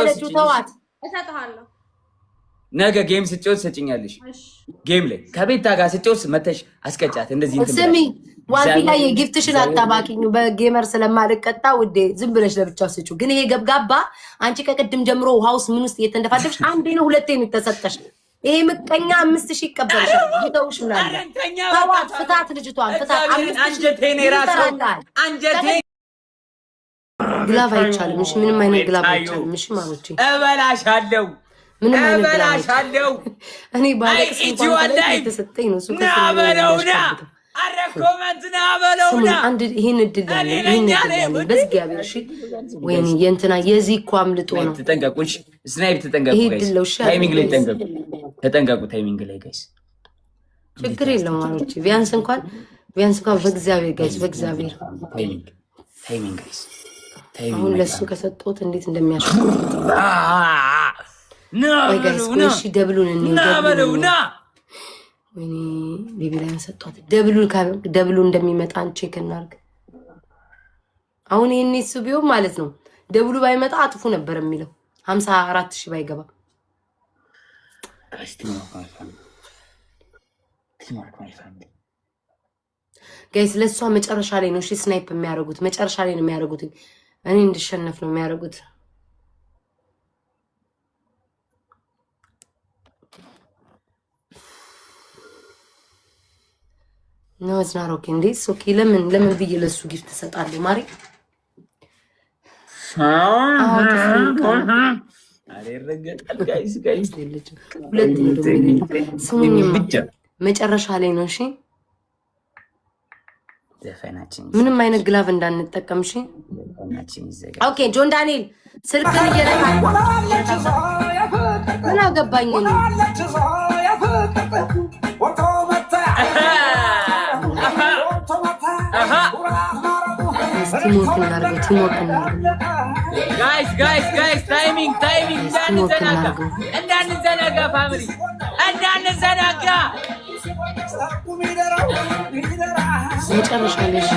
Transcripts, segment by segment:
ያለችው ተዋት። እሰጥሃለሁ ነገ ጌም ስጫወት ሰጭኛለሽ። ጌም ላይ ከቤታ ጋር ስጫወት መተሽ አስቀጫት። እንደዚህ እንትን ስሚ ዋንቲ ላይ ጊፍትሽን አጣባቂኝ በጌመር ስለማልቀጣ ውዴ ዝም ብለሽ ለብቻው ስጪው። ግን ይሄ ገብጋባ አንቺ ከቅድም ጀምሮ ሃውስ ምን ውስጥ እየተንደፋደፍሽ አንዴ ነው ሁለቴ ነው የተሰጠሽ። ይሄ ምቀኛ 5000 ይቀበልሻል። ይተውሽ ምናምን ተዋት። ፍታት ልጅቷን ፍታት። 5000 አንጀቴ ነው ራሱ አንጀቴ ግላቭ አይቻልም። እሺ ምንም አይነት ግላቭ አይቻልም። እሺ ማሮቼ እበላሻለሁ ምንም አይነት ግላቭ እበላሻለሁ። እኔ ባለቅስ እንኳን ተሰጠኝ ነው ሱቅ ናበለውና አረኮመንትና በለውና አንድ ይሄን እድል ያለ በእግዚአብሔር እሺ። ወይኔ የእንትና የዚህ እኮ አምልጦ ነው። ተጠንቀቁሽ፣ ስናይፕ ተጠንቀቁ ጋይስ። ታይሚንግ ላይ ተጠንቀቁ፣ ተጠንቀቁ ታይሚንግ ላይ ጋይስ። ችግር የለም ማሮቼ ቢያንስ እንኳን በእግዚአብሔር ጋይስ በእግዚአብሔር ታይሚንግ ጋይስ። አሁን ለሱ ከሰጠሁት እንዴት እንደሚያሽቁ ወይ ጋይስ። እሺ ደብሉን ናበለውና ወይኔ ቤቢ ላይ ሰጣት። ደብሉ እንደሚመጣ ቼክ እናርግ። አሁን ይሄን እሱ ቢሆን ማለት ነው ደብሉ ባይመጣ አጥፉ ነበር የሚለው 54000 ባይገባ ጋይስ። ለሷ መጨረሻ ላይ ነው እሺ ስናይፕ የሚያደርጉት፣ መጨረሻ ላይ ነው የሚያደርጉት። እኔ እንድሸነፍ ነው የሚያደርጉት። ነው ዝናሮ እንዴ ሶኪ ለምን ብዬ ለሱ ጊፍት ተሰጣለሁ ማሪ። መጨረሻ ላይ ነው እሺ። ምንም አይነት ግላቭ እንዳንጠቀም እሺ። ኦኬ ጆን ዳንኤል ስልክን እየነካ ምን አገባኝ ነው ቲሞክ እናርገው ጋይስ ታይሚንግ እንዳንዘናጋ ፋሚሊ እንዳንዘናጋ። መጨረሻ ላይ እሺ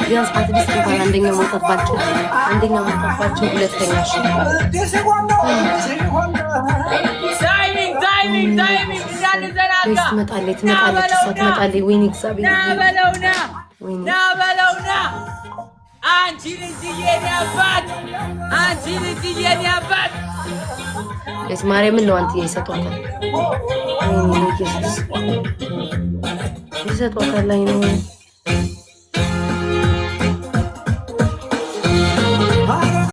ቢያንስ አትሊስት እንኳን አንደኛ መውጣት ባልችል ሁለተኛ እሺ። ታይሚንግ እንዳንዘናጋ። ትመጣለች እሷ ትመጣለች። ወይኔ እግዚአብሔር ናበለውና አንቺ ልጅ የኔ አባት ለስ ማርያምን ነው አንተ ይሰጧታል። ኢየሱስ ይሰጧታል ላይ ነው